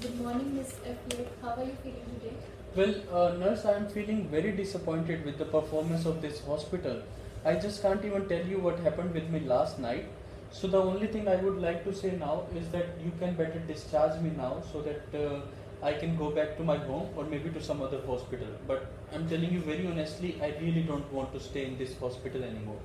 Good morning, Miss Affleck. How are you feeling today? Well, nurse, I am feeling very disappointed with the performance of this hospital. I just can't even tell you what happened with me last night. So the only thing I would like to say now is that you can better discharge me now so that I can go back to my home or maybe to some other hospital. But I'm telling you very honestly, I really don't want to stay in this hospital anymore.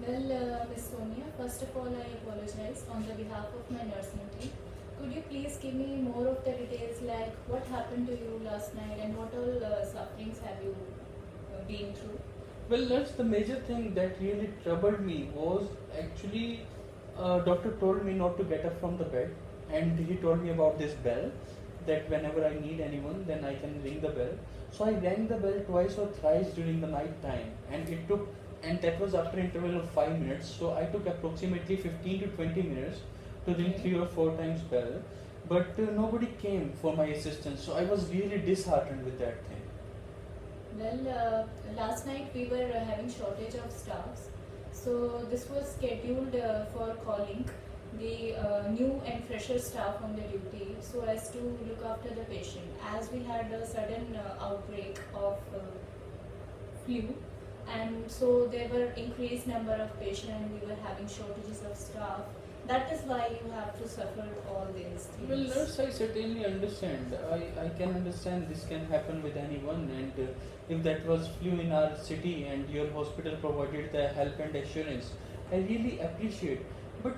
Well, Miss Sonia, first of all, I apologize on the behalf of my nursing team. Could you please give me more of the details like what happened to you last night and what all sufferings have you been through? Well, that's the major thing that really troubled me was actually doctor told me not to get up from the bed, and he told me about this bell that whenever I need anyone, then I can ring the bell. So I rang the bell twice or thrice during the night time, and that was after interval of 5 minutes. So I took approximately 15 to 20 minutes to ring Okay. 3 or 4 times bell, but nobody came for my assistance. So I was really disheartened with that thing. Well, last night we were having shortage of staffs, so this was scheduled for calling the new and fresher staff on the duty so as to look after the patient. As we had a sudden outbreak of flu, and so there were increased number of patients and we were having shortages of staff. That is why you have to suffer all these Well, things. nurse, I certainly understand. I can understand this can happen with anyone, and if that was flu in our city and your hospital provided the help and assurance, I really appreciate. But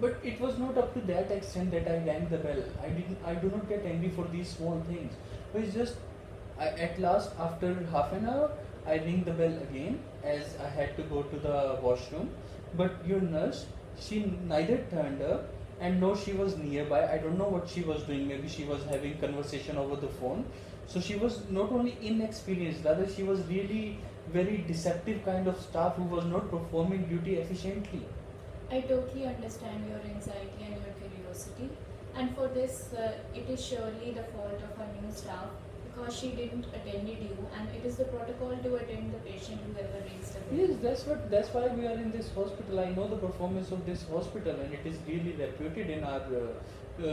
but it was not up to that extent that I rang the bell. I do not get angry for these small things. It's just at last after half an hour I ring the bell again as I had to go to the washroom. But your nurse, she neither turned up and no she was nearby. I don't know what she was doing. Maybe she was having conversation over the phone. So she was not only inexperienced, rather she was really very deceptive kind of staff who was not performing duty efficiently. I totally understand your anxiety and your curiosity, and for this, it is surely the fault of our new staff because she didn't attend you, and it is the protocol to attend the patient whoever rings the Yes, bell. that's why we are in this hospital. I know the performance of this hospital, and it is really reputed in our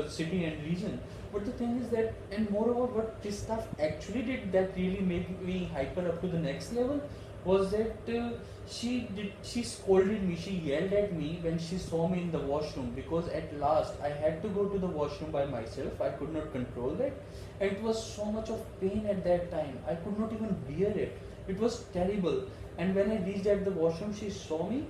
city and region. But the thing is that, and moreover, what this stuff actually did that really made me hyper up to the next level was that she scolded me, she yelled at me when she saw me in the washroom because at last I had to go to the washroom by myself. I could not control that, and it was so much of pain at that time. I could not even bear it. It was terrible. And when I reached at the washroom, she saw me.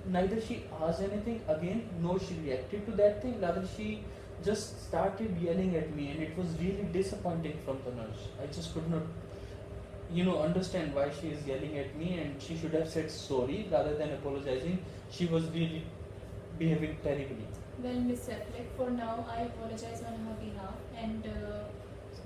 Neither she asked anything again, nor she reacted to that thing. Rather, she just started yelling at me, and it was really disappointing from the nurse. I just could not, understand why she is yelling at me, and she should have said sorry rather than apologizing. She was really behaving terribly. Well, Miss Affleck, for now, I apologize on her behalf, and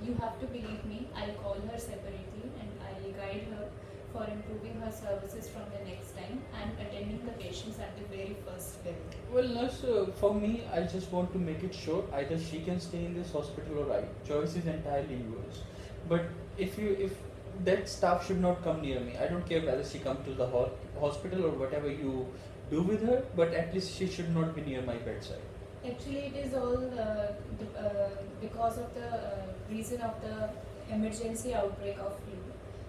you have to believe me. I'll call her separately and I'll guide her for improving her services from the next time and attending the patients at the very first bell. Well, nurse, for me, I just want to make it sure either she can stay in this hospital or I. Choice is entirely yours. But if that staff should not come near me, I don't care whether she come to the hospital or whatever you do with her. But at least she should not be near my bedside. Actually, it is all because of the reason of the emergency outbreak of flu.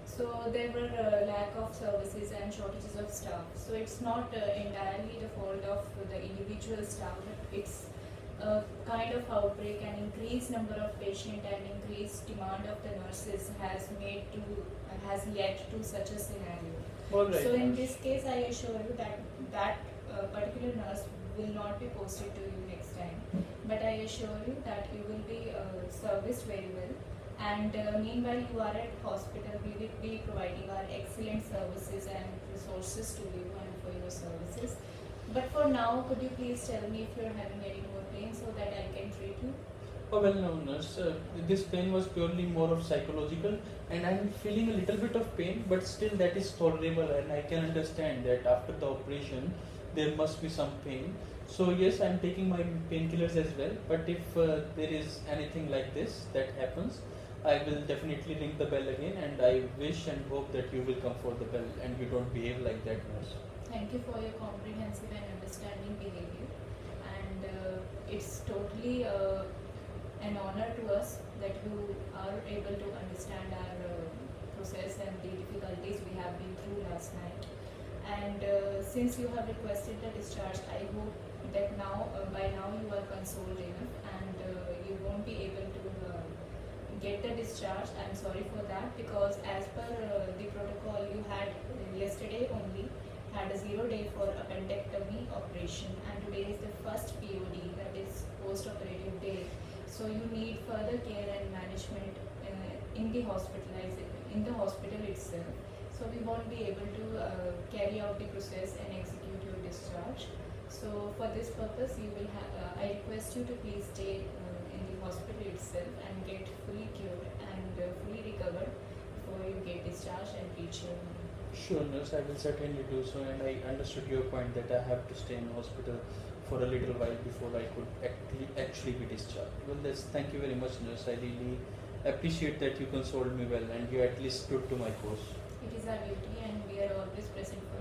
So there were lack of services and shortages of staff. So it's not entirely the fault of the individual staff, but it's a kind of outbreak and increased number of patients and increased demand of the nurses has led to such a scenario. All right, So in nurse. this case, I assure you that particular nurse will not be posted to you next time. But I assure you that you will be serviced very well. And meanwhile, you are at hospital, we will be providing our excellent services and resources to you and for your services. But for now, could you please tell me if you are having any more pain so that I can treat you? Oh, well, no, nurse. This pain was purely more of psychological, and I'm feeling a little bit of pain, but still that is tolerable, and I can understand that after the operation there must be some pain. So yes, I'm taking my painkillers as well. But if there is anything like this that happens, I will definitely ring the bell again, and I wish and hope that you will come for the bell and you don't behave like that, nurse. Thank you for your comprehensive and understanding behavior. And it's totally an honor to us that you are able to understand our process and the difficulties we have been through last night. And since you have requested the discharge, I hope that now, by now you are consoled enough and you won't be able to get the discharge. I'm sorry for that, because as per the protocol you had yesterday only had a 0 day for appendectomy operation, and today is the first POD, that is post-operative day. So you need further care and management in the hospital itself. So we won't be able to carry out the process and execute your discharge. So for this purpose, you will I request you to please stay in the hospital itself and get fully cured and fully recovered before you get discharged and reach your home. Sure, nurse, I will certainly do so, and I understood your point that I have to stay in hospital for a little while before I could actually be discharged. Well, thank you very much, nurse. I really appreciate that you consoled me well and you at least stood to my cause. It is our duty, and we are always present for